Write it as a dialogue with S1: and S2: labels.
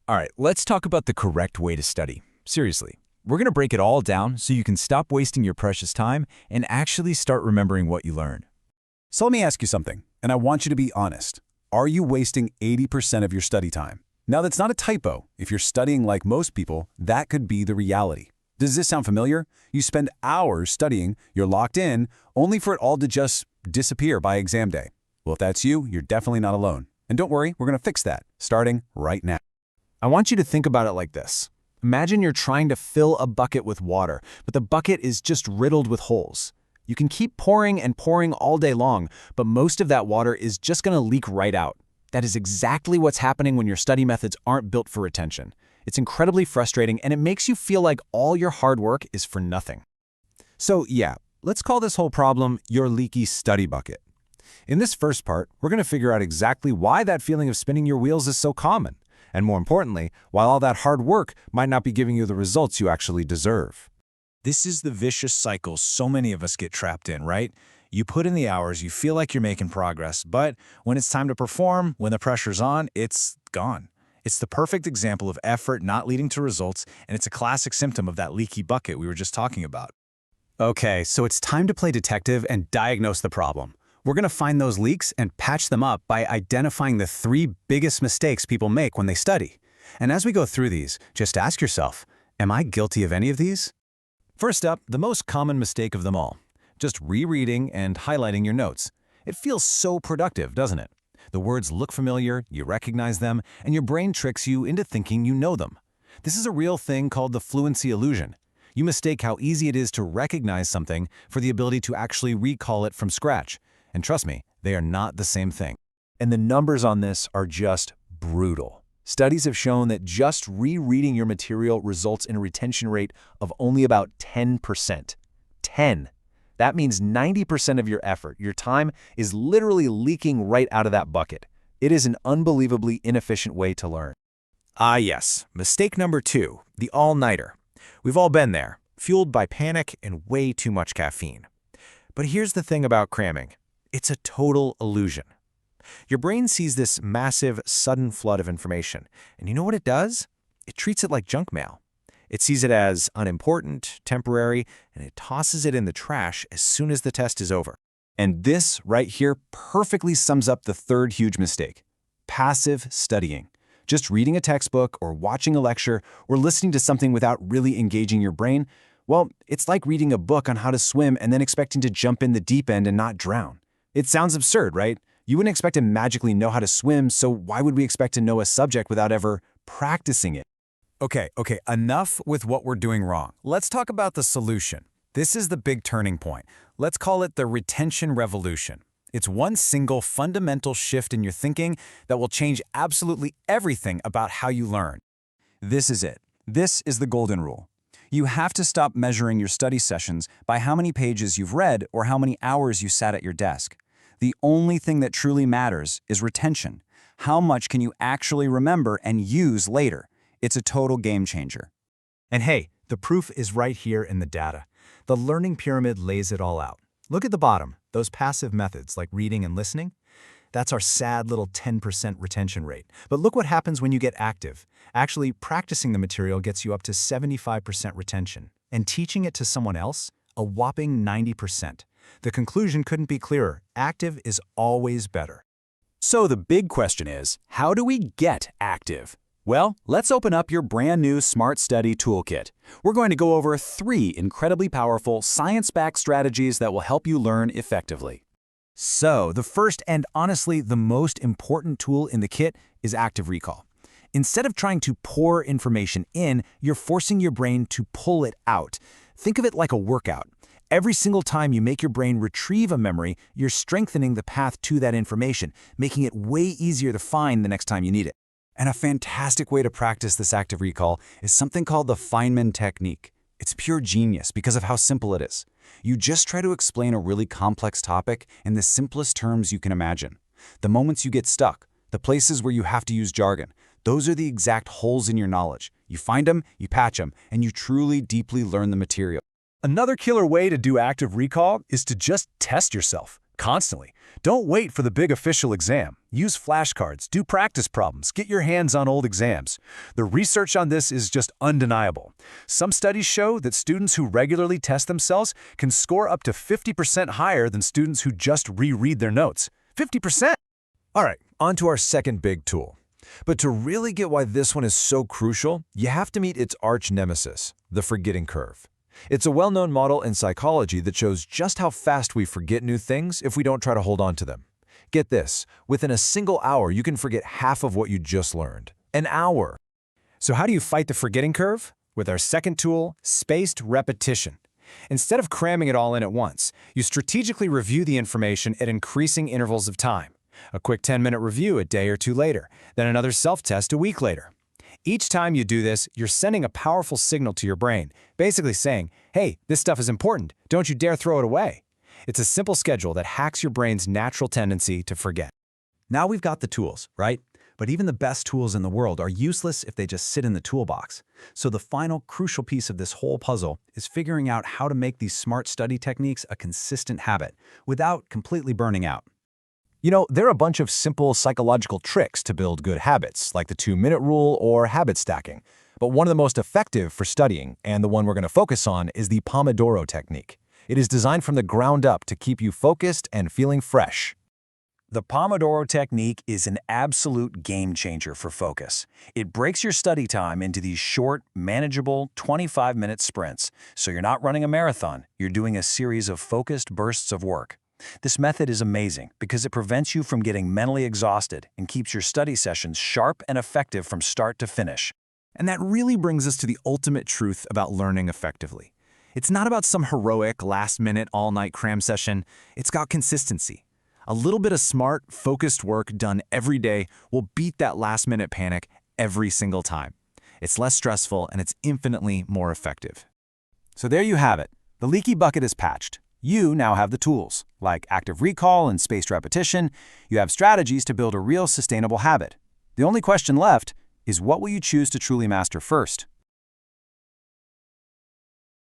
S1: All right, let's talk about the correct way to study. Seriously, we're going to break it all down so you can stop wasting your precious time and actually start remembering what you learned.
S2: So let me ask you something, and I want you to be honest. Are you wasting 80% of your study time? Now, that's not a typo. If you're studying like most people, that could be the reality. Does this sound familiar? You spend hours studying, you're locked in, only for it all to just disappear by exam day. Well, if that's you, you're definitely not alone. And don't worry, we're going to fix that, starting right now.
S3: I want you to think about it like this. Imagine you're trying to fill a bucket with water, but the bucket is just riddled with holes. You can keep pouring and pouring all day long, but most of that water is just going to leak right out. That is exactly what's happening when your study methods aren't built for retention. It's incredibly frustrating, and it makes you feel like all your hard work is for nothing.
S4: So yeah, let's call this whole problem your leaky study bucket. In this first part, we're going to figure out exactly why that feeling of spinning your wheels is so common, and more importantly, why all that hard work might not be giving you the results you actually deserve.
S1: This is the vicious cycle so many of us get trapped in, right? You put in the hours, you feel like you're making progress, but when it's time to perform, when the pressure's on, it's gone. It's the perfect example of effort not leading to results, and it's a classic symptom of that leaky bucket we were just talking about.
S2: Okay, so it's time to play detective and diagnose the problem. We're going to find those leaks and patch them up by identifying the 3 biggest mistakes people make when they study. And as we go through these, just ask yourself, am I guilty of any of these?
S4: First up, the most common mistake of them all. Just rereading and highlighting your notes. It feels so productive, doesn't it? The words look familiar, you recognize them, and your brain tricks you into thinking you know them. This is a real thing called the fluency illusion. You mistake how easy it is to recognize something for the ability to actually recall it from scratch. And trust me, they are not the same thing.
S1: And the numbers on this are just brutal. Studies have shown that just rereading your material results in a retention rate of only about 10%. 10. That means 90% of your effort, your time, is literally leaking right out of that bucket. It is an unbelievably inefficient way to learn. Ah yes, mistake number 2, the all-nighter. We've all been there, fueled by panic and way too much caffeine. But here's the thing about cramming. It's a total illusion. Your brain sees this massive, sudden flood of information, and you know what it does? It treats it like junk mail. It sees it as unimportant, temporary, and it tosses it in the trash as soon as the test is over.
S2: And this right here perfectly sums up the 3rd huge mistake: passive studying. Just reading a textbook or watching a lecture or listening to something without really engaging your brain, well, it's like reading a book on how to swim and then expecting to jump in the deep end and not drown. It sounds absurd, right? You wouldn't expect to magically know how to swim, so why would we expect to know a subject without ever practicing it?
S4: Okay, enough with what we're doing wrong. Let's talk about the solution. This is the big turning point. Let's call it the retention revolution. It's one single fundamental shift in your thinking that will change absolutely everything about how you learn.
S2: This is it. This is the golden rule. You have to stop measuring your study sessions by how many pages you've read or how many hours you sat at your desk. The only thing that truly matters is retention. How much can you actually remember and use later? It's a total game changer.
S3: And hey, the proof is right here in the data. The learning pyramid lays it all out. Look at the bottom, those passive methods like reading and listening. That's our sad little 10% retention rate. But look what happens when you get active. Actually, practicing the material gets you up to 75% retention. And teaching it to someone else, a whopping 90%. The conclusion couldn't be clearer. Active is always better.
S2: So the big question is, how do we get active? Well, let's open up your brand new Smart Study Toolkit. We're going to go over 3 incredibly powerful, science-backed strategies that will help you learn effectively.
S4: So, the first and honestly the most important tool in the kit is active recall. Instead of trying to pour information in, you're forcing your brain to pull it out. Think of it like a workout. Every single time you make your brain retrieve a memory, you're strengthening the path to that information, making it way easier to find the next time you need it.
S2: And a fantastic way to practice this active recall is something called the Feynman technique. It's pure genius because of how simple it is. You just try to explain a really complex topic in the simplest terms you can imagine. The moments you get stuck, the places where you have to use jargon, those are the exact holes in your knowledge. You find them, you patch them, and you truly deeply learn the material.
S3: Another killer way to do active recall is to just test yourself.
S1: Constantly. Don't wait for the big official exam. Use flashcards, do practice problems, get your hands on old exams. The research on this is just undeniable. Some studies show that students who regularly test themselves can score up to 50% higher than students who just reread their notes. 50%!
S2: All right, on to our second big tool. But to really get why this one is so crucial, you have to meet its arch nemesis, the forgetting curve. It's a well-known model in psychology that shows just how fast we forget new things if we don't try to hold on to them. Get this, within a single hour, you can forget half of what you just learned. An hour!
S4: So how do you fight the forgetting curve? With our second tool, spaced repetition. Instead of cramming it all in at once, you strategically review the information at increasing intervals of time. A quick 10-minute review a day or two later, then another self-test a week later. Each time you do this, you're sending a powerful signal to your brain, basically saying, hey, this stuff is important, don't you dare throw it away. It's a simple schedule that hacks your brain's natural tendency to forget.
S3: Now we've got the tools, right? But even the best tools in the world are useless if they just sit in the toolbox. So the final crucial piece of this whole puzzle is figuring out how to make these smart study techniques a consistent habit without completely burning out.
S2: You know, there are a bunch of simple psychological tricks to build good habits, like the 2-minute rule or habit stacking. But one of the most effective for studying, and the one we're going to focus on, is the Pomodoro technique. It is designed from the ground up to keep you focused and feeling fresh.
S1: The Pomodoro technique is an absolute game changer for focus. It breaks your study time into these short, manageable 25-minute sprints. So you're not running a marathon, you're doing a series of focused bursts of work. This method is amazing because it prevents you from getting mentally exhausted and keeps your study sessions sharp and effective from start to finish.
S3: And that really brings us to the ultimate truth about learning effectively. It's not about some heroic, last-minute, all-night cram session. It's got consistency. A little bit of smart, focused work done every day will beat that last-minute panic every single time. It's less stressful and it's infinitely more effective.
S2: So there you have it. The leaky bucket is patched. You now have the tools, like active recall and spaced repetition. You have strategies to build a real sustainable habit. The only question left is, what will you choose to truly master first?